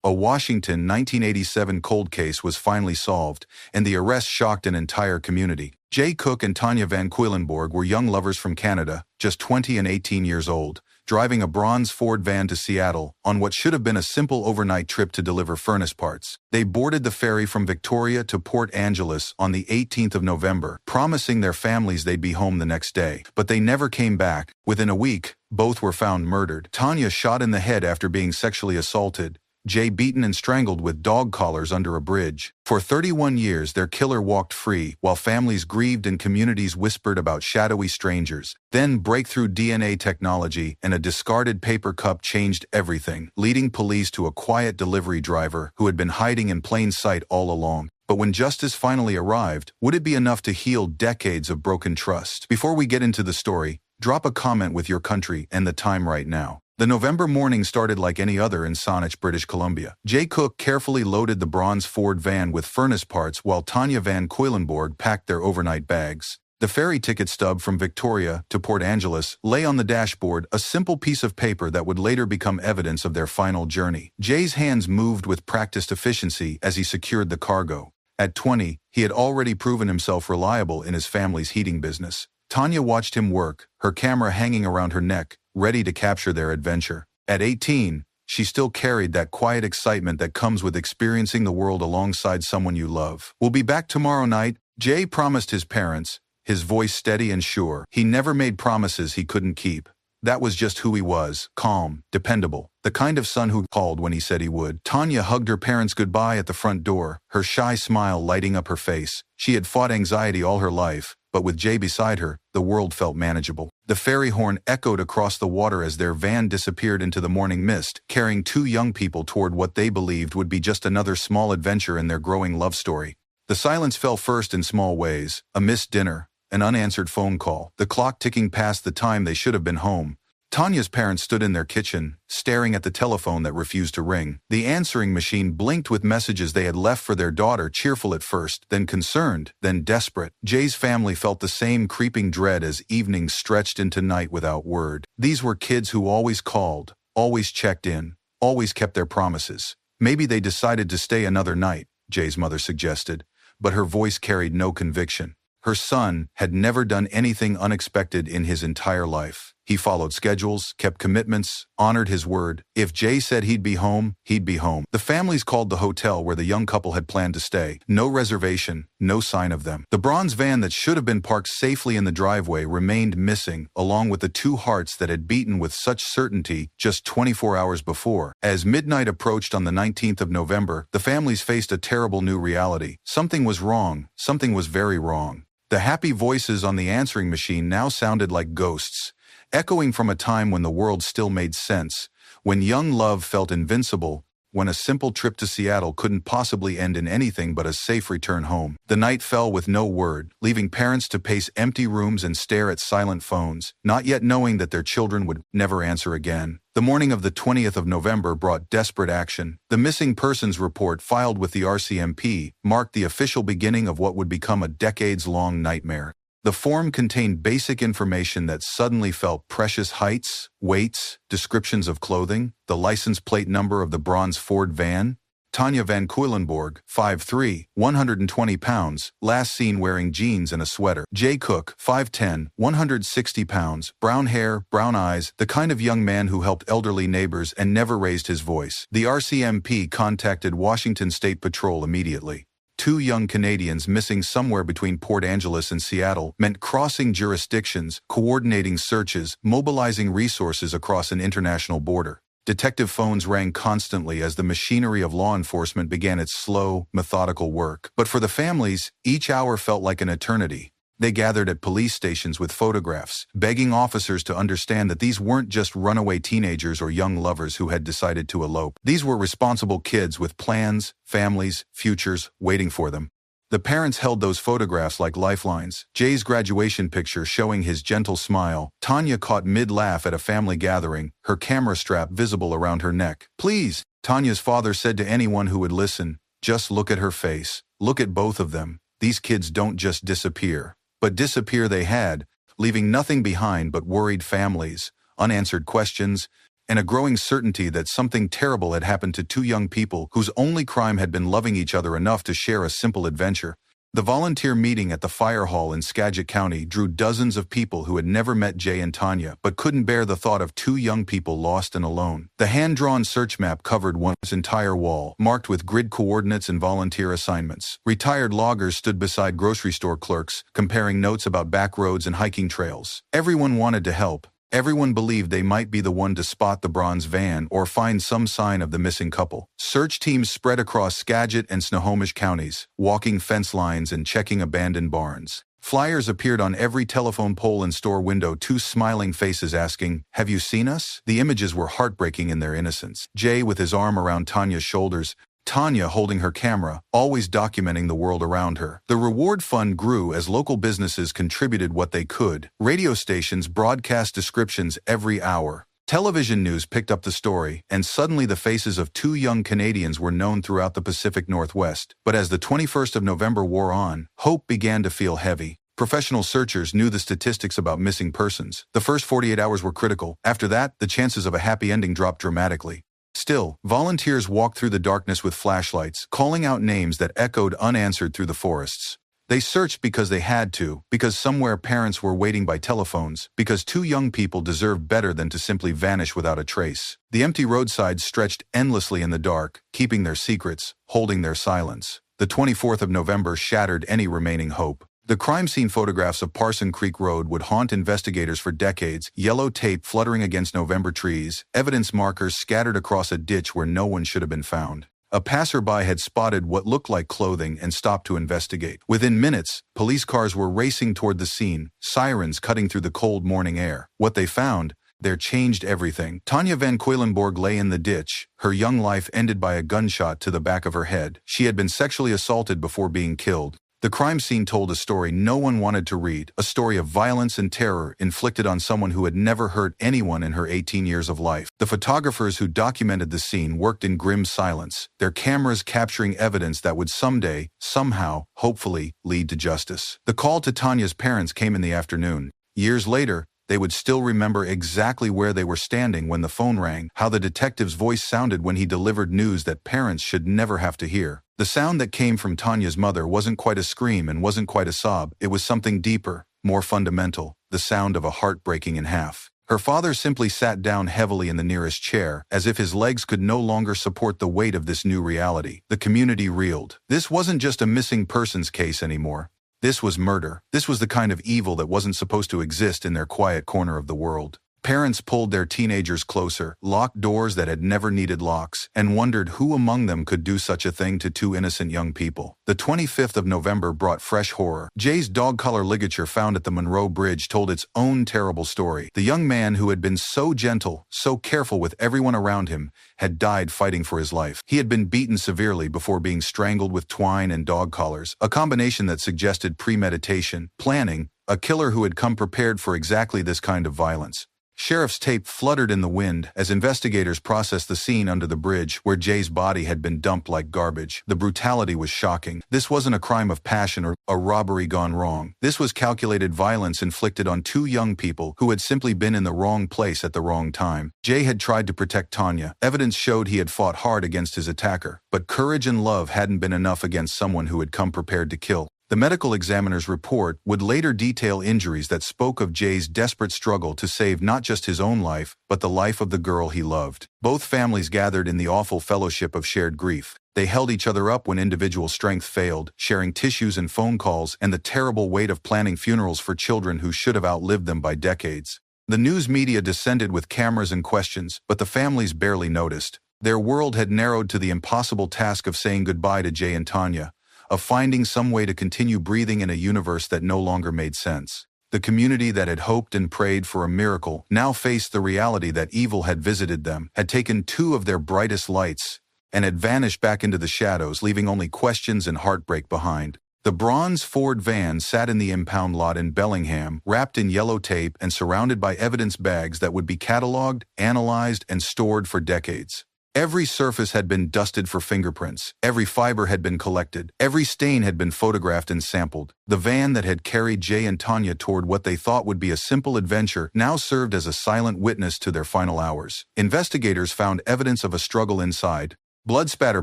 A Washington 1987 cold case was finally solved, and the arrest shocked an entire community. Jay Cook and Tanya Van Cuylenborg were young lovers from Canada, just 20 and 18 years old, driving a bronze Ford van to Seattle on what should have been a simple overnight trip to deliver furnace parts. They boarded the ferry from Victoria to Port Angeles on the 18th of November, promising their families they'd be home the next day. But they never came back. Within a week, both were found murdered. Tanya shot in the head after being sexually assaulted. Jay beaten and strangled with dog collars under a bridge. For 31 years, their killer walked free, while families grieved and communities whispered about shadowy strangers. Then breakthrough DNA technology and a discarded paper cup changed everything, leading police to a quiet delivery driver who had been hiding in plain sight all along. But when justice finally arrived, would it be enough to heal decades of broken trust? Before we get into the story, drop a comment with your country and the time right now. The November morning started like any other in Saanich, British Columbia. Jay Cook carefully loaded the bronze Ford van with furnace parts while Tanya Van Cuylenborg packed their overnight bags. The ferry ticket stub from Victoria to Port Angeles lay on the dashboard, a simple piece of paper that would later become evidence of their final journey. Jay's hands moved with practiced efficiency as he secured the cargo. At 20, he had already proven himself reliable in his family's heating business. Tanya watched him work, her camera hanging around her neck, ready to capture their adventure. At 18, she still carried that quiet excitement that comes with experiencing the world alongside someone you love. "We'll be back tomorrow night," Jay promised his parents, his voice steady and sure. He never made promises he couldn't keep. That was just who he was, calm, dependable, the kind of son who called when he said he would. Tanya hugged her parents goodbye at the front door, her shy smile lighting up her face. She had fought anxiety all her life, but with Jay beside her, the world felt manageable. The ferry horn echoed across the water as their van disappeared into the morning mist, carrying two young people toward what they believed would be just another small adventure in their growing love story. The silence fell first in small ways: a missed dinner, an unanswered phone call, the clock ticking past the time they should have been home. Tanya's parents stood in their kitchen, staring at the telephone that refused to ring. The answering machine blinked with messages they had left for their daughter, cheerful at first, then concerned, then desperate. Jay's family felt the same creeping dread as evenings stretched into night without word. These were kids who always called, always checked in, always kept their promises. "Maybe they decided to stay another night," Jay's mother suggested, but her voice carried no conviction. Her son had never done anything unexpected in his entire life. He followed schedules, kept commitments, honored his word. If Jay said he'd be home, he'd be home. The families called the hotel where the young couple had planned to stay. No reservation, no sign of them. The bronze van that should have been parked safely in the driveway remained missing, along with the two hearts that had beaten with such certainty just 24 hours before. As midnight approached on the 19th of November, the families faced a terrible new reality. Something was wrong. Something was very wrong. The happy voices on the answering machine now sounded like ghosts, echoing from a time when the world still made sense, when young love felt invincible, when a simple trip to Seattle couldn't possibly end in anything but a safe return home. The night fell with no word, leaving parents to pace empty rooms and stare at silent phones, not yet knowing that their children would never answer again. The morning of the 20th of November brought desperate action. The missing persons report filed with the RCMP marked the official beginning of what would become a decades-long nightmare. The form contained basic information that suddenly felt precious: heights, weights, descriptions of clothing, the license plate number of the bronze Ford van. Tanya Van Cuylenborg, 5'3", 120 pounds, last seen wearing jeans and a sweater. Jay Cook, 5'10", 160 pounds, brown hair, brown eyes, the kind of young man who helped elderly neighbors and never raised his voice. The RCMP contacted Washington State Patrol immediately. Two young Canadians missing somewhere between Port Angeles and Seattle meant crossing jurisdictions, coordinating searches, mobilizing resources across an international border. Detective phones rang constantly as the machinery of law enforcement began its slow, methodical work. But for the families, each hour felt like an eternity. They gathered at police stations with photographs, begging officers to understand that these weren't just runaway teenagers or young lovers who had decided to elope. These were responsible kids with plans, families, futures waiting for them. The parents held those photographs like lifelines. Jay's graduation picture showing his gentle smile, Tanya caught mid-laugh at a family gathering, her camera strap visible around her neck. "Please," Tanya's father said to anyone who would listen, "just look at her face. Look at both of them. These kids don't just disappear." But disappear they had, leaving nothing behind but worried families, unanswered questions, and a growing certainty that something terrible had happened to two young people whose only crime had been loving each other enough to share a simple adventure. The volunteer meeting at the fire hall in Skagit County drew dozens of people who had never met Jay and Tanya but couldn't bear the thought of two young people lost and alone. The hand-drawn search map covered one's entire wall, marked with grid coordinates and volunteer assignments. Retired loggers stood beside grocery store clerks, comparing notes about backroads and hiking trails. Everyone wanted to help. Everyone believed they might be the one to spot the bronze van or find some sign of the missing couple. Search teams spread across Skagit and Snohomish counties, walking fence lines and checking abandoned barns. Flyers appeared on every telephone pole and store window, two smiling faces asking, "Have you seen us?" The images were heartbreaking in their innocence. Jay with his arm around Tanya's shoulders, Tanya holding her camera, always documenting the world around her. The reward fund grew as local businesses contributed what they could. Radio stations broadcast descriptions every hour. Television news picked up the story, and suddenly the faces of two young Canadians were known throughout the Pacific Northwest. But as the 21st of November wore on, hope began to feel heavy. Professional searchers knew the statistics about missing persons. The first 48 hours were critical. After that, the chances of a happy ending dropped dramatically. Still, volunteers walked through the darkness with flashlights, calling out names that echoed unanswered through the forests. They searched because they had to, because somewhere parents were waiting by telephones, because two young people deserved better than to simply vanish without a trace. The empty roadsides stretched endlessly in the dark, keeping their secrets, holding their silence. The 24th of November shattered any remaining hope. The crime scene photographs of Parson Creek Road would haunt investigators for decades, yellow tape fluttering against November trees, evidence markers scattered across a ditch where no one should have been found. A passerby had spotted what looked like clothing and stopped to investigate. Within minutes, police cars were racing toward the scene, sirens cutting through the cold morning air. What they found there changed everything. Tanya Van Cuylenborg lay in the ditch, her young life ended by a gunshot to the back of her head. She had been sexually assaulted before being killed. The crime scene told a story no one wanted to read, a story of violence and terror inflicted on someone who had never hurt anyone in her 18 years of life. The photographers who documented the scene worked in grim silence, their cameras capturing evidence that would someday, somehow, hopefully, lead to justice. The call to Tanya's parents came in the afternoon. Years later, they would still remember exactly where they were standing when the phone rang, how the detective's voice sounded when he delivered news that parents should never have to hear. The sound that came from Tanya's mother wasn't quite a scream and wasn't quite a sob. It was something deeper, more fundamental, the sound of a heart breaking in half. Her father simply sat down heavily in the nearest chair, as if his legs could no longer support the weight of this new reality. The community reeled. This wasn't just a missing persons case anymore. This was murder. This was the kind of evil that wasn't supposed to exist in their quiet corner of the world. Parents pulled their teenagers closer, locked doors that had never needed locks, and wondered who among them could do such a thing to two innocent young people. The 25th of November brought fresh horror. Jay's dog-collar ligature found at the Monroe Bridge told its own terrible story. The young man who had been so gentle, so careful with everyone around him, had died fighting for his life. He had been beaten severely before being strangled with twine and dog collars, a combination that suggested premeditation, planning, a killer who had come prepared for exactly this kind of violence. Sheriff's tape fluttered in the wind as investigators processed the scene under the bridge where Jay's body had been dumped like garbage. The brutality was shocking. This wasn't a crime of passion or a robbery gone wrong. This was calculated violence inflicted on two young people who had simply been in the wrong place at the wrong time. Jay had tried to protect Tanya. Evidence showed he had fought hard against his attacker, but courage and love hadn't been enough against someone who had come prepared to kill. The medical examiner's report would later detail injuries that spoke of Jay's desperate struggle to save not just his own life, but the life of the girl he loved. Both families gathered in the awful fellowship of shared grief. They held each other up when individual strength failed, sharing tissues and phone calls and the terrible weight of planning funerals for children who should have outlived them by decades. The news media descended with cameras and questions, but the families barely noticed. Their world had narrowed to the impossible task of saying goodbye to Jay and Tanya, of finding some way to continue breathing in a universe that no longer made sense. The community that had hoped and prayed for a miracle now faced the reality that evil had visited them, had taken two of their brightest lights, and had vanished back into the shadows, leaving only questions and heartbreak behind. The bronze Ford van sat in the impound lot in Bellingham, wrapped in yellow tape and surrounded by evidence bags that would be cataloged, analyzed, and stored for decades. Every surface had been dusted for fingerprints, every fiber had been collected, every stain had been photographed and sampled. The van that had carried Jay and Tanya toward what they thought would be a simple adventure now served as a silent witness to their final hours. Investigators found evidence of a struggle inside. Blood spatter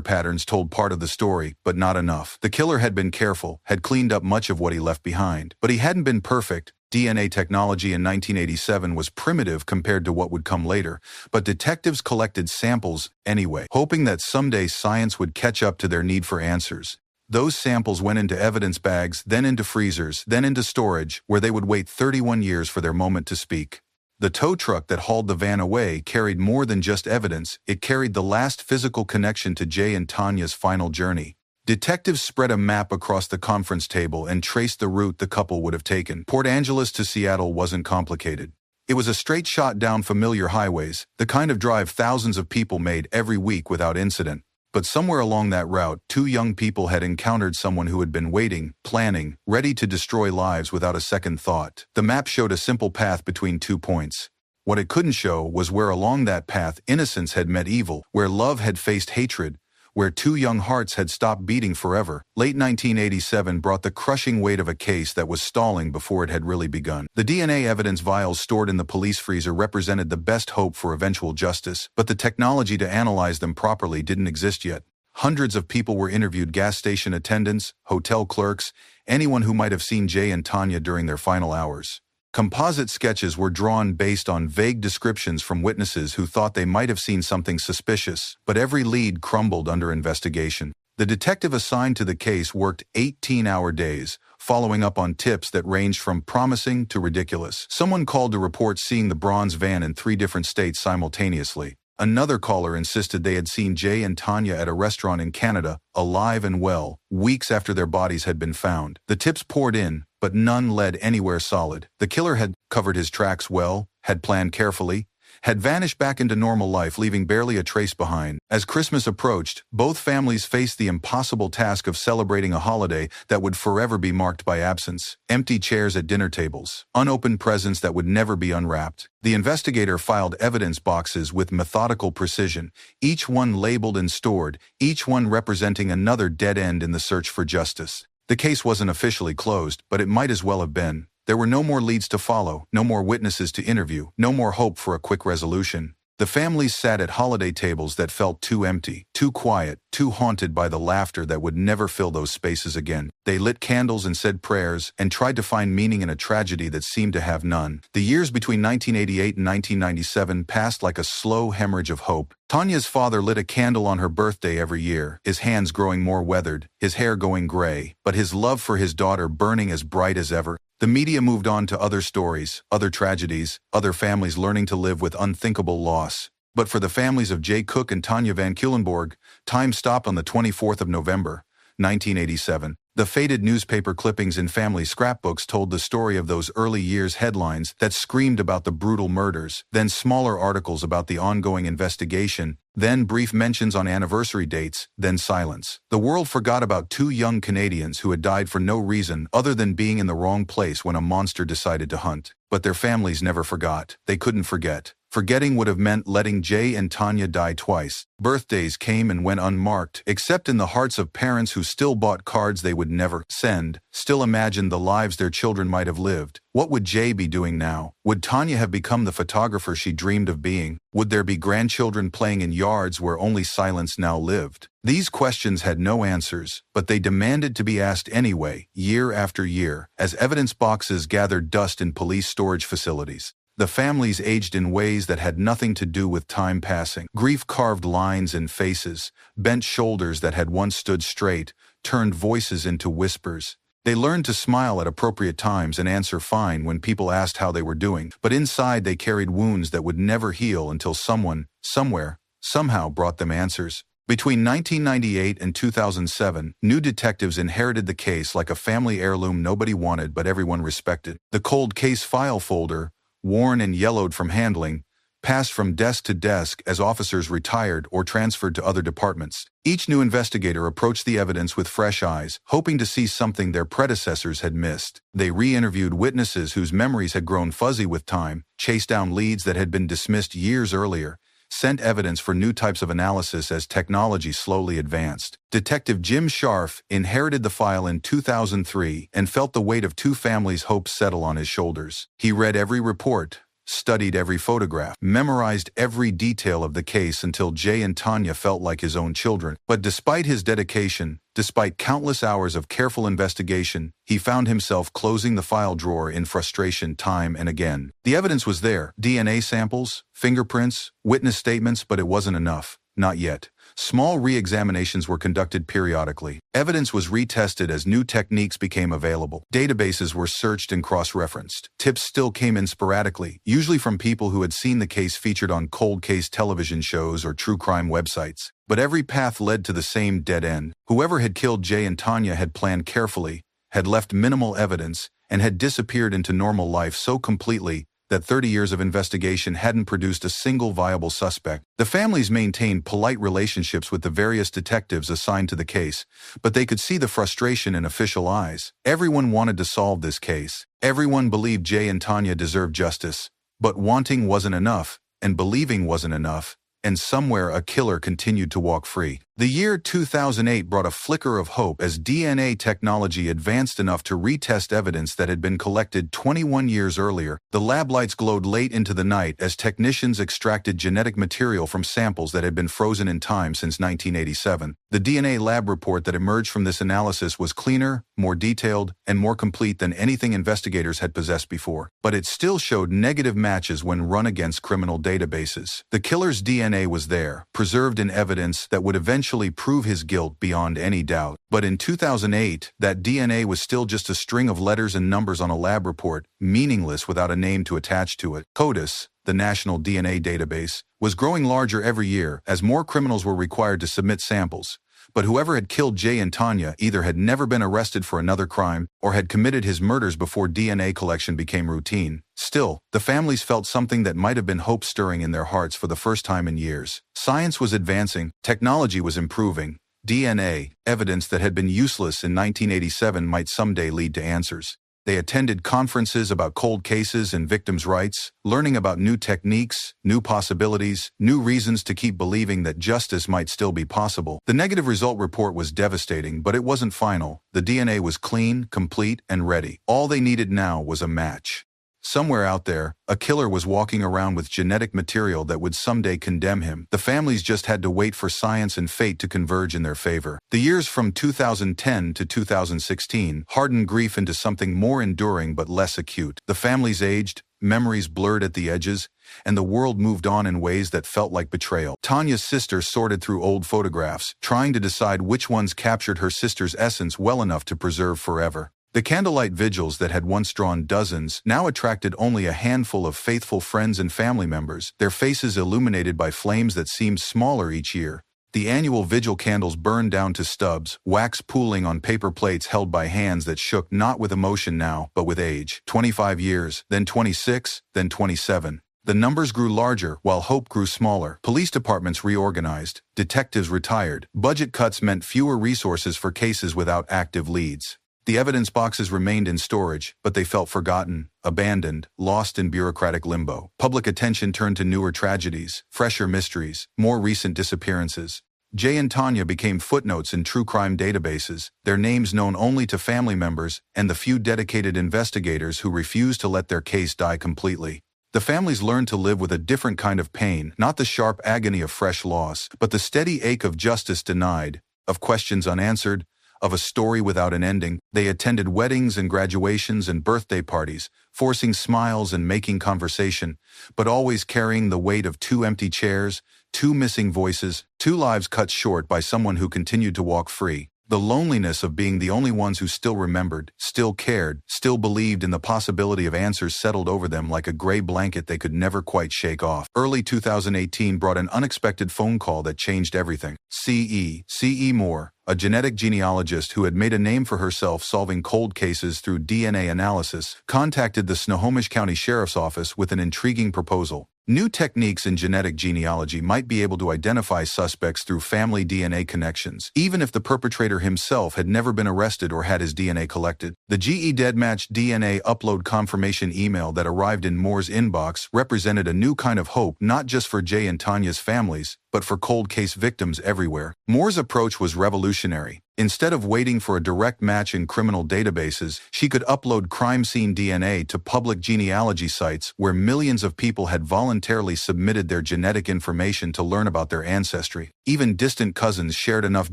patterns told part of the story, but not enough. The killer had been careful, had cleaned up much of what he left behind. But he hadn't been perfect. DNA technology in 1987 was primitive compared to what would come later, but detectives collected samples anyway, hoping that someday science would catch up to their need for answers. Those samples went into evidence bags, then into freezers, then into storage, where they would wait 31 years for their moment to speak. The tow truck that hauled the van away carried more than just evidence, it carried the last physical connection to Jay and Tanya's final journey. Detectives spread a map across the conference table and traced the route the couple would have taken. Port Angeles to Seattle wasn't complicated. It was a straight shot down familiar highways, the kind of drive thousands of people made every week without incident. But somewhere along that route, two young people had encountered someone who had been waiting, planning, ready to destroy lives without a second thought. The map showed a simple path between 2 points. What it couldn't show was where along that path innocence had met evil, where love had faced hatred, where two young hearts had stopped beating forever. Late 1987 brought the crushing weight of a case that was stalling before it had really begun. The DNA evidence vials stored in the police freezer represented the best hope for eventual justice, but the technology to analyze them properly didn't exist yet. Hundreds of people were interviewed: gas station attendants, hotel clerks, anyone who might have seen Jay and Tanya during their final hours. Composite sketches were drawn based on vague descriptions from witnesses who thought they might have seen something suspicious, but every lead crumbled under investigation. The detective assigned to the case worked 18-hour days, following up on tips that ranged from promising to ridiculous. Someone called to report seeing the bronze van in 3 different states simultaneously. Another caller insisted they had seen Jay and Tanya at a restaurant in Canada, alive and well, weeks after their bodies had been found. The tips poured in, but none led anywhere solid. The killer had covered his tracks well, had planned carefully, had vanished back into normal life, leaving barely a trace behind. As Christmas approached, both families faced the impossible task of celebrating a holiday that would forever be marked by absence. Empty chairs at dinner tables, unopened presents that would never be unwrapped. The investigator filed evidence boxes with methodical precision, each one labeled and stored, each one representing another dead end in the search for justice. The case wasn't officially closed, but it might as well have been. There were no more leads to follow, no more witnesses to interview, no more hope for a quick resolution. The families sat at holiday tables that felt too empty, too quiet, too haunted by the laughter that would never fill those spaces again. They lit candles and said prayers, and tried to find meaning in a tragedy that seemed to have none. The years between 1988 and 1997 passed like a slow hemorrhage of hope. Tanya's father lit a candle on her birthday every year, his hands growing more weathered, his hair going gray, but his love for his daughter burning as bright as ever. The media moved on to other stories, other tragedies, other families learning to live with unthinkable loss. But for the families of Jay Cook and Tanya Van Cuylenborg, time stopped on the 24th of November, 1987. The faded newspaper clippings in family scrapbooks told the story of those early years' headlines that screamed about the brutal murders, then smaller articles about the ongoing investigation, then brief mentions on anniversary dates, then silence. The world forgot about 2 young Canadians who had died for no reason other than being in the wrong place when a monster decided to hunt. But their families never forgot. They couldn't forget. Forgetting would have meant letting Jay and Tanya die twice. Birthdays came and went unmarked, except in the hearts of parents who still bought cards they would never send, still imagined the lives their children might have lived. What would Jay be doing now? Would Tanya have become the photographer she dreamed of being? Would there be grandchildren playing in yards where only silence now lived? These questions had no answers, but they demanded to be asked anyway, year after year, as evidence boxes gathered dust in police storage facilities. The families aged in ways that had nothing to do with time passing. Grief carved lines in faces, bent shoulders that had once stood straight, turned voices into whispers. They learned to smile at appropriate times and answer fine when people asked how they were doing, but inside they carried wounds that would never heal until someone, somewhere, somehow brought them answers. Between 1998 and 2007, new detectives inherited the case like a family heirloom nobody wanted but everyone respected. The cold case file folder, worn and yellowed from handling, passed from desk to desk as officers retired or transferred to other departments. Each new investigator approached the evidence with fresh eyes, hoping to see something their predecessors had missed. They re-interviewed witnesses whose memories had grown fuzzy with time, chased down leads that had been dismissed years earlier, sent evidence for new types of analysis as technology slowly advanced. Detective Jim Scharf inherited the file in 2003 and felt the weight of two families' hopes settle on his shoulders. He read every report, studied every photograph, memorized every detail of the case until Jay and Tanya felt like his own children. But despite his dedication, despite countless hours of careful investigation, he found himself closing the file drawer in frustration time and again. The evidence was there: DNA samples, fingerprints, witness statements, but it wasn't enough. Not yet. Small re-examinations were conducted periodically. Evidence was retested as new techniques became available. Databases were searched and cross-referenced. Tips still came in sporadically, usually from people who had seen the case featured on cold case television shows or true crime websites. But every path led to the same dead end. Whoever had killed Jay and Tanya had planned carefully, had left minimal evidence, and had disappeared into normal life so completely that 30 years of investigation hadn't produced a single viable suspect. The families maintained polite relationships with the various detectives assigned to the case, but they could see the frustration in official eyes. Everyone wanted to solve this case. Everyone believed Jay and Tanya deserved justice. But wanting wasn't enough, and believing wasn't enough, and somewhere a killer continued to walk free. The year 2008 brought a flicker of hope as DNA technology advanced enough to retest evidence that had been collected 21 years earlier. The lab lights glowed late into the night as technicians extracted genetic material from samples that had been frozen in time since 1987. The DNA lab report that emerged from this analysis was cleaner, more detailed, and more complete than anything investigators had possessed before. But it still showed negative matches when run against criminal databases. The killer's DNA was there, preserved in evidence that would eventually prove his guilt beyond any doubt. But in 2008, that DNA was still just a string of letters and numbers on a lab report, meaningless without a name to attach to it. CODIS, the National DNA Database, was growing larger every year as more criminals were required to submit samples. But whoever had killed Jay and Tanya either had never been arrested for another crime or had committed his murders before DNA collection became routine. Still, the families felt something that might have been hope-stirring in their hearts for the first time in years. Science was advancing, technology was improving. DNA, evidence that had been useless in 1987, might someday lead to answers. They attended conferences about cold cases and victims' rights, learning about new techniques, new possibilities, new reasons to keep believing that justice might still be possible. The negative result report was devastating, but it wasn't final. The DNA was clean, complete, and ready. All they needed now was a match. Somewhere out there, a killer was walking around with genetic material that would someday condemn him. The families just had to wait for science and fate to converge in their favor. The years from 2010 to 2016 hardened grief into something more enduring but less acute. The families aged, memories blurred at the edges, and the world moved on in ways that felt like betrayal. Tanya's sister sorted through old photographs, trying to decide which ones captured her sister's essence well enough to preserve forever. The candlelight vigils that had once drawn dozens now attracted only a handful of faithful friends and family members, their faces illuminated by flames that seemed smaller each year. The annual vigil candles burned down to stubs, wax pooling on paper plates held by hands that shook not with emotion now, but with age. 25 years, then 26, then 27. The numbers grew larger while hope grew smaller. Police departments reorganized, detectives retired. Budget cuts meant fewer resources for cases without active leads. The evidence boxes remained in storage, but they felt forgotten, abandoned, lost in bureaucratic limbo. Public attention turned to newer tragedies, fresher mysteries, more recent disappearances. Jay and Tanya became footnotes in true crime databases, their names known only to family members and the few dedicated investigators who refused to let their case die completely. The families learned to live with a different kind of pain, not the sharp agony of fresh loss, but the steady ache of justice denied, of questions unanswered, of a story without an ending. They attended weddings and graduations and birthday parties, forcing smiles and making conversation, but always carrying the weight of 2 empty chairs, 2 missing voices, 2 lives cut short by someone who continued to walk free. The loneliness of being the only ones who still remembered, still cared, still believed in the possibility of answers settled over them like a gray blanket they could never quite shake off. Early 2018 brought an unexpected phone call that changed everything. C.E. Moore, a genetic genealogist who had made a name for herself solving cold cases through DNA analysis, contacted the Snohomish County Sheriff's Office with an intriguing proposal. New techniques in genetic genealogy might be able to identify suspects through family DNA connections, even if the perpetrator himself had never been arrested or had his DNA collected. The GE Deadmatch DNA upload confirmation email that arrived in Moore's inbox represented a new kind of hope not just for Jay and Tanya's families, but for cold case victims everywhere. Moore's approach was revolutionary. Instead of waiting for a direct match in criminal databases, she could upload crime scene DNA to public genealogy sites where millions of people had voluntarily submitted their genetic information to learn about their ancestry. Even distant cousins shared enough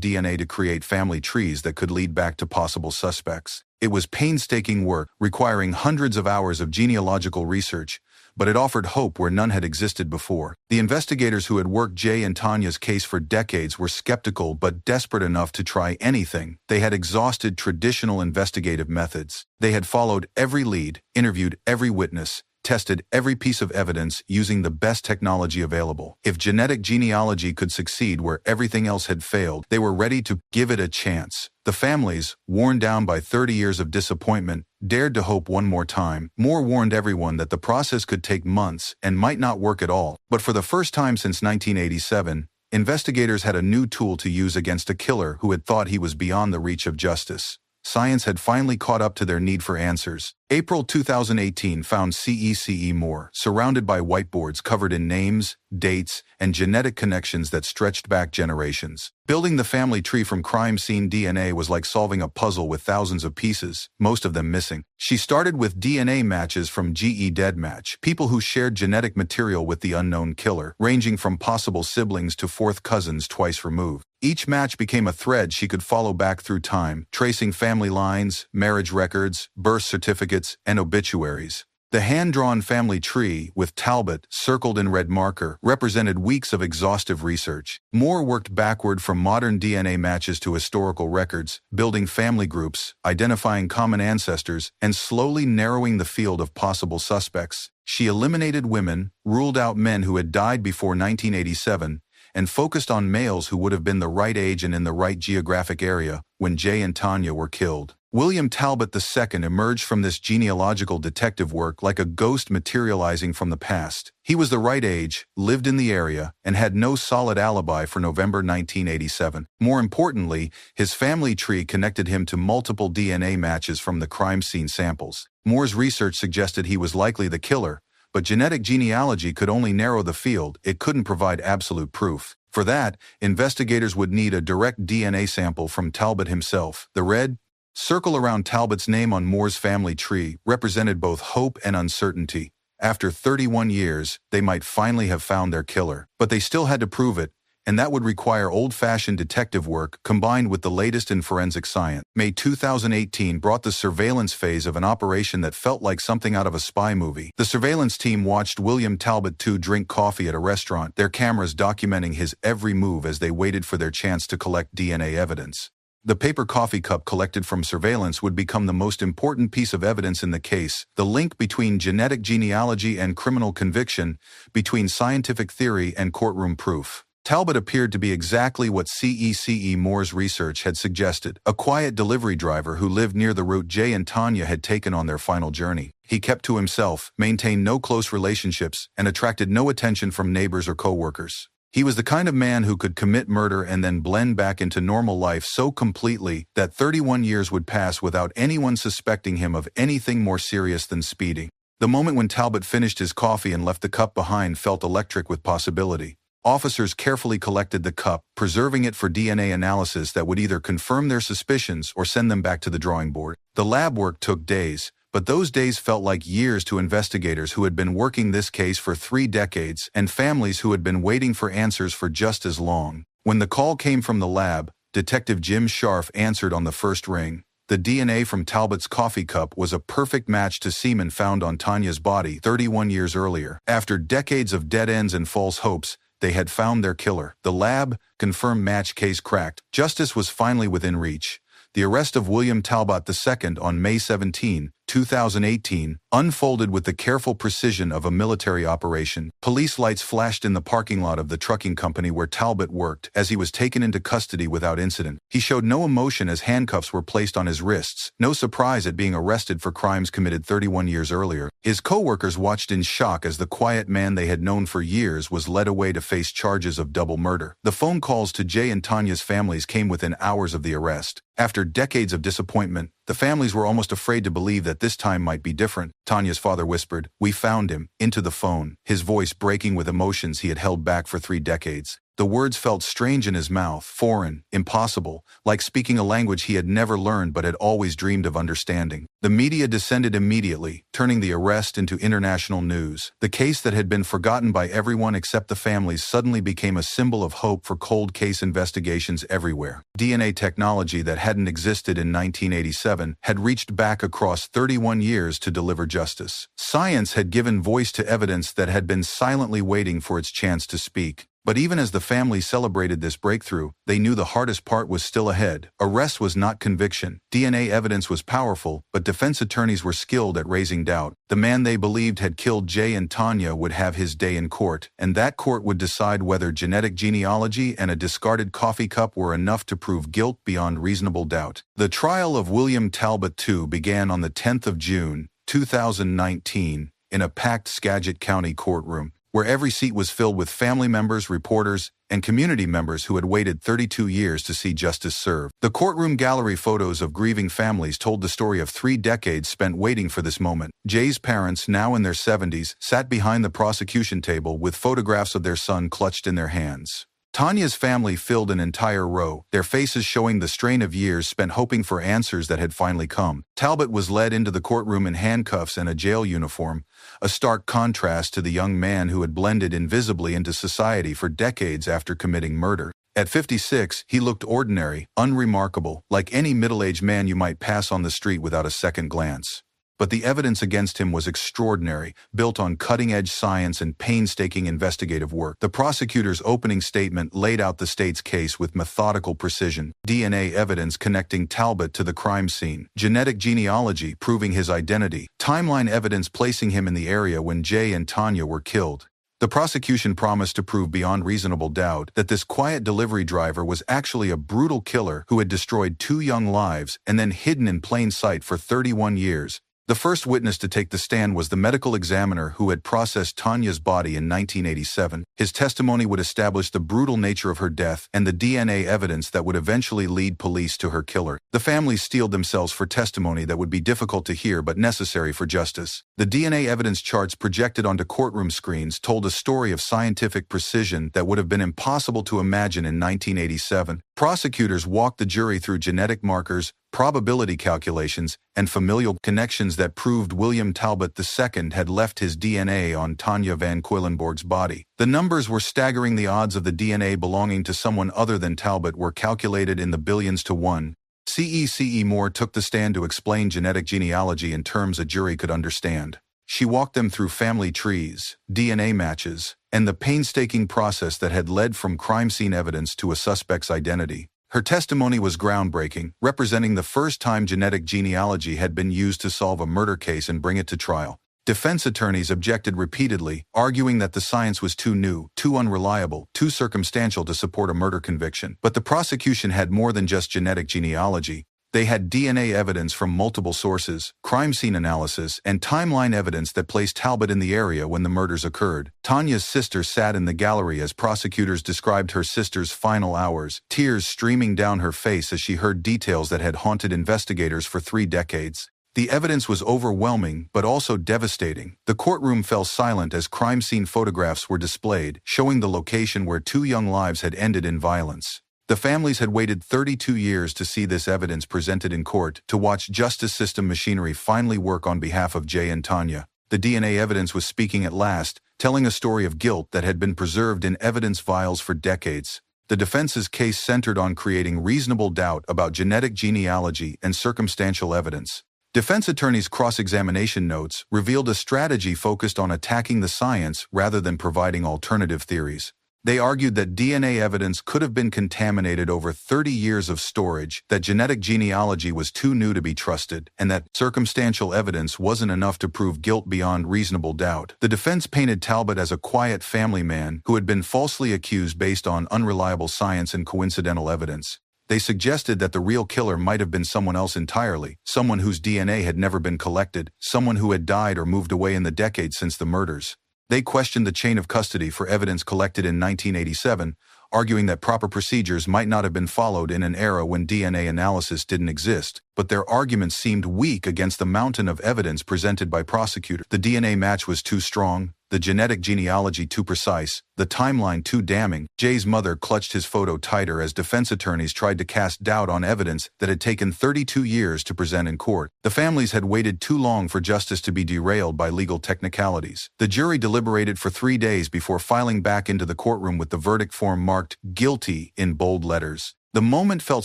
DNA to create family trees that could lead back to possible suspects. It was painstaking work, requiring hundreds of hours of genealogical research, but it offered hope where none had existed before. The investigators who had worked Jay and Tanya's case for decades were skeptical but desperate enough to try anything. They had exhausted traditional investigative methods. They had followed every lead, interviewed every witness, tested every piece of evidence using the best technology available. If genetic genealogy could succeed where everything else had failed, they were ready to give it a chance. The families, worn down by 30 years of disappointment, dared to hope one more time. Moore warned everyone that the process could take months and might not work at all. But for the first time since 1987, investigators had a new tool to use against a killer who had thought he was beyond the reach of justice. Science had finally caught up to their need for answers. April 2018 found CECE Moore surrounded by whiteboards covered in names, dates, and genetic connections that stretched back generations. Building the family tree from crime scene DNA was like solving a puzzle with thousands of pieces, most of them missing. She started with DNA matches from GE Deadmatch, people who shared genetic material with the unknown killer, ranging from possible siblings to fourth cousins twice removed. Each match became a thread she could follow back through time, tracing family lines, marriage records, birth certificates, and obituaries. The hand-drawn family tree, with Talbott circled in red marker, represented weeks of exhaustive research. Moore worked backward from modern DNA matches to historical records, building family groups, identifying common ancestors, and slowly narrowing the field of possible suspects. She eliminated women, ruled out men who had died before 1987, and focused on males who would have been the right age and in the right geographic area when Jay and Tanya were killed. William Talbott II emerged from this genealogical detective work like a ghost materializing from the past. He was the right age, lived in the area, and had no solid alibi for November 1987. More importantly, his family tree connected him to multiple DNA matches from the crime scene samples. Moore's research suggested he was likely the killer, but genetic genealogy could only narrow the field. It couldn't provide absolute proof. For that, investigators would need a direct DNA sample from Talbott himself. The red circle around Talbott's name on Moore's family tree represented both hope and uncertainty. After 31 years, they might finally have found their killer. But they still had to prove it, and that would require old-fashioned detective work combined with the latest in forensic science. May 2018 brought the surveillance phase of an operation that felt like something out of a spy movie. The surveillance team watched William Talbott II drink coffee at a restaurant, their cameras documenting his every move as they waited for their chance to collect DNA evidence. The paper coffee cup collected from surveillance would become the most important piece of evidence in the case, the link between genetic genealogy and criminal conviction, between scientific theory and courtroom proof. Talbott appeared to be exactly what CECE Moore's research had suggested, a quiet delivery driver who lived near the route Jay and Tanya had taken on their final journey. He kept to himself, maintained no close relationships, and attracted no attention from neighbors or co-workers. He was the kind of man who could commit murder and then blend back into normal life so completely that 31 years would pass without anyone suspecting him of anything more serious than speeding. The moment when Talbott finished his coffee and left the cup behind felt electric with possibility. Officers carefully collected the cup, preserving it for DNA analysis that would either confirm their suspicions or send them back to the drawing board. The lab work took days, but those days felt like years to investigators who had been working this case for 3 decades and families who had been waiting for answers for just as long. When the call came from the lab, Detective Jim Scharf answered on the first ring. The DNA from Talbott's coffee cup was a perfect match to semen found on Tanya's body 31 years earlier. After decades of dead ends and false hopes, they had found their killer. The lab confirmed match case cracked. Justice was finally within reach. The arrest of William Talbott II on May 17, 2018, unfolded with the careful precision of a military operation. Police lights flashed in the parking lot of the trucking company where Talbott worked as he was taken into custody without incident. He showed no emotion as handcuffs were placed on his wrists, no surprise at being arrested for crimes committed 31 years earlier. His co-workers watched in shock as the quiet man they had known for years was led away to face charges of double murder. The phone calls to Jay and Tanya's families came within hours of the arrest. After decades of disappointment, the families were almost afraid to believe that this time might be different. Tanya's father whispered, "We found him," into the phone, his voice breaking with emotions he had held back for 3 decades. The words felt strange in his mouth, foreign, impossible, like speaking a language he had never learned but had always dreamed of understanding. The media descended immediately, turning the arrest into international news. The case that had been forgotten by everyone except the families suddenly became a symbol of hope for cold case investigations everywhere. DNA technology that hadn't existed in 1987 had reached back across 31 years to deliver justice. Science had given voice to evidence that had been silently waiting for its chance to speak. But even as the family celebrated this breakthrough, they knew the hardest part was still ahead. Arrest was not conviction. DNA evidence was powerful, but defense attorneys were skilled at raising doubt. The man they believed had killed Jay and Tanya would have his day in court, and that court would decide whether genetic genealogy and a discarded coffee cup were enough to prove guilt beyond reasonable doubt. The trial of William Talbott II began on the 10th of June, 2019, in a packed Skagit County courtroom, where every seat was filled with family members, reporters, and community members who had waited 32 years to see justice served. The courtroom gallery photos of grieving families told the story of 3 decades spent waiting for this moment. Jay's parents, now in their 70s, sat behind the prosecution table with photographs of their son clutched in their hands. Tanya's family filled an entire row, their faces showing the strain of years spent hoping for answers that had finally come. Talbott was led into the courtroom in handcuffs and a jail uniform, a stark contrast to the young man who had blended invisibly into society for decades after committing murder. At 56, he looked ordinary, unremarkable, like any middle-aged man you might pass on the street without a second glance. But the evidence against him was extraordinary, built on cutting-edge science and painstaking investigative work. The prosecutor's opening statement laid out the state's case with methodical precision. DNA evidence connecting Talbott to the crime scene, genetic genealogy proving his identity, timeline evidence placing him in the area when Jay and Tanya were killed. The prosecution promised to prove beyond reasonable doubt that this quiet delivery driver was actually a brutal killer who had destroyed 2 young lives and then hidden in plain sight for 31 years. The first witness to take the stand was the medical examiner who had processed Tanya's body in 1987. His testimony would establish the brutal nature of her death and the DNA evidence that would eventually lead police to her killer. The family steeled themselves for testimony that would be difficult to hear but necessary for justice. The DNA evidence charts projected onto courtroom screens told a story of scientific precision that would have been impossible to imagine in 1987. Prosecutors walked the jury through genetic markers, probability calculations, and familial connections that proved William Talbott II had left his DNA on Tanya Van Cuylenborg's body. The numbers were staggering. The odds of the DNA belonging to someone other than Talbott were calculated in the billions to 1. CE Moore took the stand to explain genetic genealogy in terms a jury could understand. She walked them through family trees, DNA matches, and the painstaking process that had led from crime scene evidence to a suspect's identity. Her testimony was groundbreaking, representing the first time genetic genealogy had been used to solve a murder case and bring it to trial. Defense attorneys objected repeatedly, arguing that the science was too new, too unreliable, too circumstantial to support a murder conviction. But the prosecution had more than just genetic genealogy. They had DNA evidence from multiple sources, crime scene analysis, and timeline evidence that placed Talbott in the area when the murders occurred. Tanya's sister sat in the gallery as prosecutors described her sister's final hours, tears streaming down her face as she heard details that had haunted investigators for 3 decades. The evidence was overwhelming, but also devastating. The courtroom fell silent as crime scene photographs were displayed, showing the location where 2 young lives had ended in violence. The families had waited 32 years to see this evidence presented in court, to watch justice system machinery finally work on behalf of Jay and Tanya. The DNA evidence was speaking at last, telling a story of guilt that had been preserved in evidence files for decades. The defense's case centered on creating reasonable doubt about genetic genealogy and circumstantial evidence. Defense attorneys' cross-examination notes revealed a strategy focused on attacking the science rather than providing alternative theories. They argued that DNA evidence could have been contaminated over 30 years of storage, that genetic genealogy was too new to be trusted, and that circumstantial evidence wasn't enough to prove guilt beyond reasonable doubt. The defense painted Talbott as a quiet family man who had been falsely accused based on unreliable science and coincidental evidence. They suggested that the real killer might have been someone else entirely, someone whose DNA had never been collected, someone who had died or moved away in the decades since the murders. They questioned the chain of custody for evidence collected in 1987, arguing that proper procedures might not have been followed in an era when DNA analysis didn't exist, but their arguments seemed weak against the mountain of evidence presented by prosecutors. The DNA match was too strong, the genetic genealogy too precise, the timeline too damning. Jay's mother clutched his photo tighter as defense attorneys tried to cast doubt on evidence that had taken 32 years to present in court. The families had waited too long for justice to be derailed by legal technicalities. The jury deliberated for 3 days before filing back into the courtroom with the verdict form marked "guilty" in bold letters. The moment felt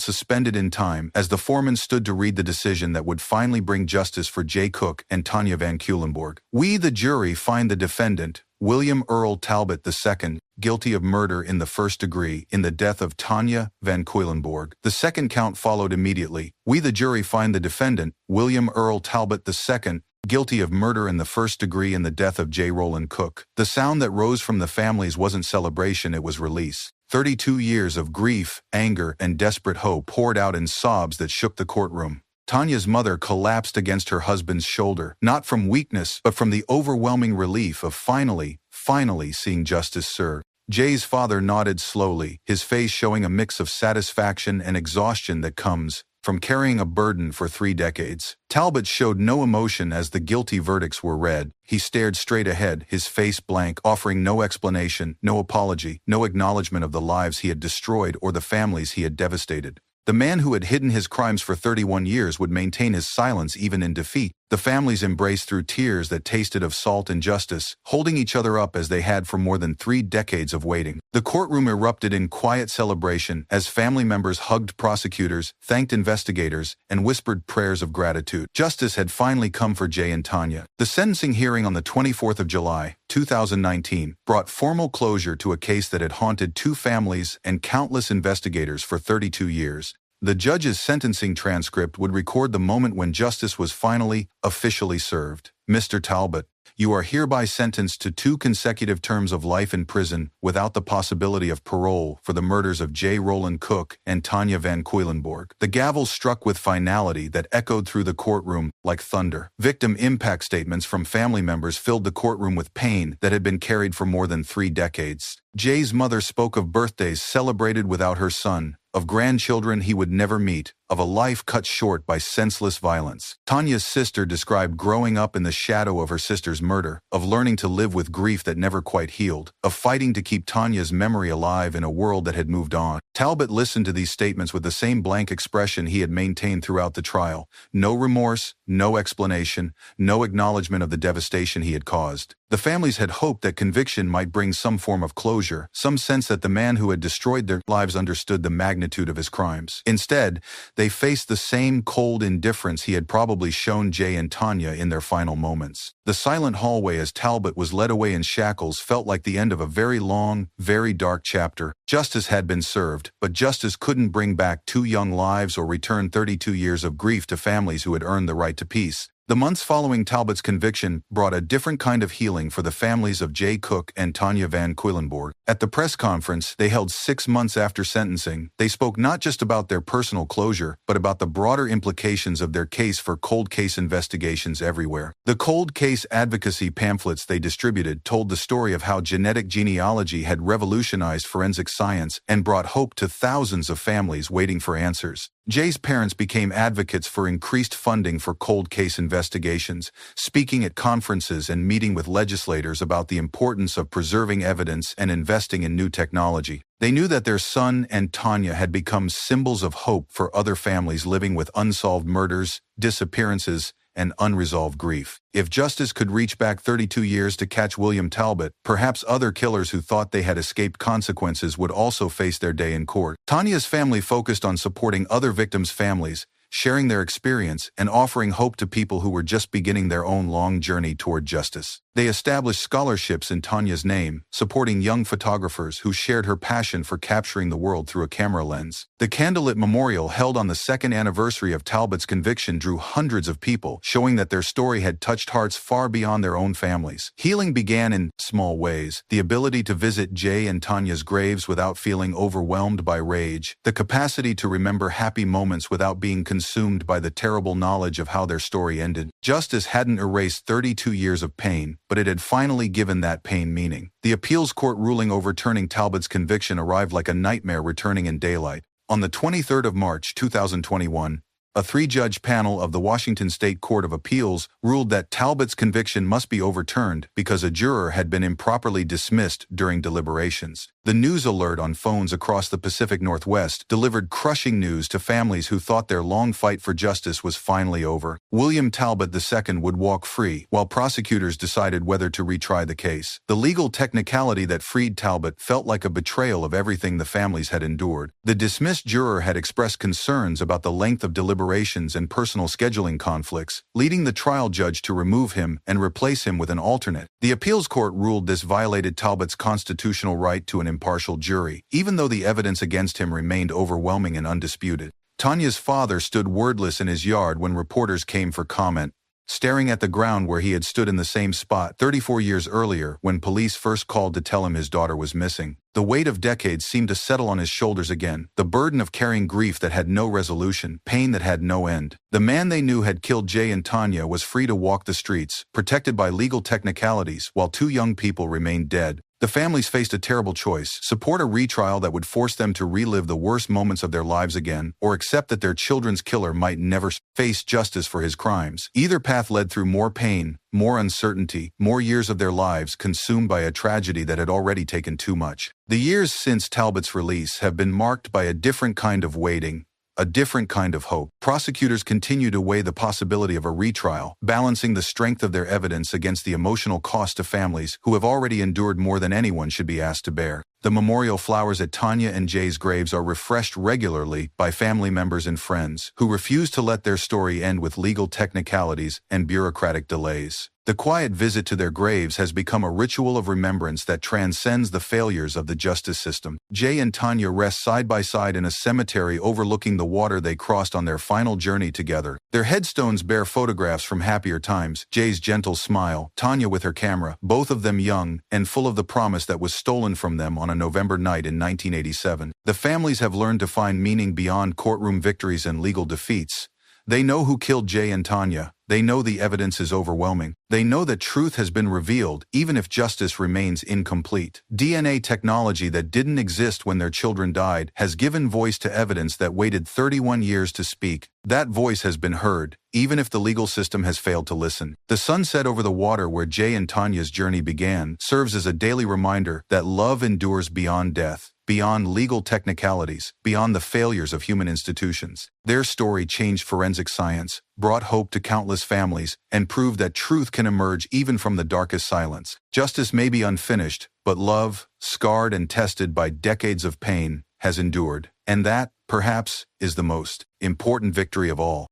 suspended in time as the foreman stood to read the decision that would finally bring justice for Jay Cook and Tanya Van Cuylenborg. "We, the jury, find the defendant, William Earl Talbott II, guilty of murder in the first degree in the death of Tanya Van Cuylenborg." The second count followed immediately. "We, the jury, find the defendant, William Earl Talbott II, guilty of murder in the first degree in the death of J. Roland Cook." The sound that rose from the families wasn't celebration, it was release. 32 years of grief, anger, and desperate hope poured out in sobs that shook the courtroom. Tanya's mother collapsed against her husband's shoulder, not from weakness, but from the overwhelming relief of finally seeing justice served. Jay's father nodded slowly, his face showing a mix of satisfaction and exhaustion that comes from carrying a burden for 3 decades. Talbott showed no emotion as the guilty verdicts were read. He stared straight ahead, his face blank, offering no explanation, no apology, no acknowledgement of the lives he had destroyed or the families he had devastated. The man who had hidden his crimes for 31 years would maintain his silence even in defeat. The families embraced through tears that tasted of salt and justice, holding each other up as they had for more than 3 decades of waiting. The courtroom erupted in quiet celebration as family members hugged prosecutors, thanked investigators, and whispered prayers of gratitude. Justice had finally come for Jay and Tanya. The sentencing hearing on the 24th of July, 2019, brought formal closure to a case that had haunted 2 families and countless investigators for 32 years. The judge's sentencing transcript would record the moment when justice was finally, officially served. "Mr. Talbott, you are hereby sentenced to 2 consecutive terms of life in prison without the possibility of parole for the murders of J. Roland Cook and Tanya Van Cuylenborg." The gavel struck with finality that echoed through the courtroom like thunder. Victim impact statements from family members filled the courtroom with pain that had been carried for more than 3 decades. Jay's mother spoke of birthdays celebrated without her son, of grandchildren he would never meet, of a life cut short by senseless violence. Tanya's sister described growing up in the shadow of her sister's murder, of learning to live with grief that never quite healed, of fighting to keep Tanya's memory alive in a world that had moved on. Talbott listened to these statements with the same blank expression he had maintained throughout the trial. No remorse, no explanation, no acknowledgement of the devastation he had caused. The families had hoped that conviction might bring some form of closure, some sense that the man who had destroyed their lives understood the magnitude of his crimes. Instead, they faced the same cold indifference he had probably shown Jay and Tanya in their final moments. The silent hallway as Talbott was led away in shackles felt like the end of a very long, very dark chapter. Justice had been served, but justice couldn't bring back 2 young lives or return 32 years of grief to families who had earned the right to peace. The months following Talbott's conviction brought a different kind of healing for the families of Jay Cook and Tanya Van Cuylenborg. At the press conference they held 6 months after sentencing, they spoke not just about their personal closure, but about the broader implications of their case for cold case investigations everywhere. The cold case advocacy pamphlets they distributed told the story of how genetic genealogy had revolutionized forensic science and brought hope to thousands of families waiting for answers. Jay's parents became advocates for increased funding for cold case investigations, speaking at conferences and meeting with legislators about the importance of preserving evidence and investing in new technology. They knew that their son and Tanya had become symbols of hope for other families living with unsolved murders, disappearances, and unresolved grief. If justice could reach back 32 years to catch William Talbott, perhaps other killers who thought they had escaped consequences would also face their day in court. Tanya's family focused on supporting other victims' families, sharing their experience and offering hope to people who were just beginning their own long journey toward justice. They established scholarships in Tanya's name, supporting young photographers who shared her passion for capturing the world through a camera lens. The candlelit memorial held on the second anniversary of Talbott's conviction drew hundreds of people, showing that their story had touched hearts far beyond their own families. Healing began in small ways: the ability to visit Jay and Tanya's graves without feeling overwhelmed by rage, the capacity to remember happy moments without being consumed by the terrible knowledge of how their story ended. Justice hadn't erased 32 years of pain, but it had finally given that pain meaning. The appeals court ruling overturning Talbott's conviction arrived like a nightmare returning in daylight. On the 23rd of March 2021, a three-judge panel of the Washington State Court of Appeals ruled that Talbott's conviction must be overturned because a juror had been improperly dismissed during deliberations. The news alert on phones across the Pacific Northwest delivered crushing news to families who thought their long fight for justice was finally over. William Talbott II would walk free, while prosecutors decided whether to retry the case. The legal technicality that freed Talbott felt like a betrayal of everything the families had endured. The dismissed juror had expressed concerns about the length of deliberations and personal scheduling conflicts, leading the trial judge to remove him and replace him with an alternate. The appeals court ruled this violated Talbott's constitutional right to an impartial jury, even though the evidence against him remained overwhelming and undisputed. Tanya's father stood wordless in his yard when reporters came for comment, staring at the ground where he had stood in the same spot 34 years earlier when police first called to tell him his daughter was missing. The weight of decades seemed to settle on his shoulders again, the burden of carrying grief that had no resolution, pain that had no end. The man they knew had killed Jay and Tanya was free to walk the streets, protected by legal technicalities, while two young people remained dead. The families faced a terrible choice: support a retrial that would force them to relive the worst moments of their lives again, or accept that their children's killer might never face justice for his crimes. Either path led through more pain, more uncertainty, more years of their lives consumed by a tragedy that had already taken too much. The years since Talbott's release have been marked by a different kind of waiting, a different kind of hope. Prosecutors continue to weigh the possibility of a retrial, balancing the strength of their evidence against the emotional cost to families who have already endured more than anyone should be asked to bear. The memorial flowers at Tanya and Jay's graves are refreshed regularly by family members and friends who refuse to let their story end with legal technicalities and bureaucratic delays. The quiet visit to their graves has become a ritual of remembrance that transcends the failures of the justice system. Jay and Tanya rest side by side in a cemetery overlooking the water they crossed on their final journey together. Their headstones bear photographs from happier times: Jay's gentle smile, Tanya with her camera, both of them young and full of the promise that was stolen from them on a November night in 1987. The families have learned to find meaning beyond courtroom victories and legal defeats. They know who killed Jay and Tanya. They know the evidence is overwhelming. They know that truth has been revealed, even if justice remains incomplete. DNA technology that didn't exist when their children died has given voice to evidence that waited 31 years to speak. That voice has been heard, even if the legal system has failed to listen. The sunset over the water where Jay and Tanya's journey began serves as a daily reminder that love endures beyond death, beyond legal technicalities, beyond the failures of human institutions. Their story changed forensic science, brought hope to countless families, and proved that truth can emerge even from the darkest silence. Justice may be unfinished, but love, scarred and tested by decades of pain, has endured. And that, perhaps, is the most important victory of all.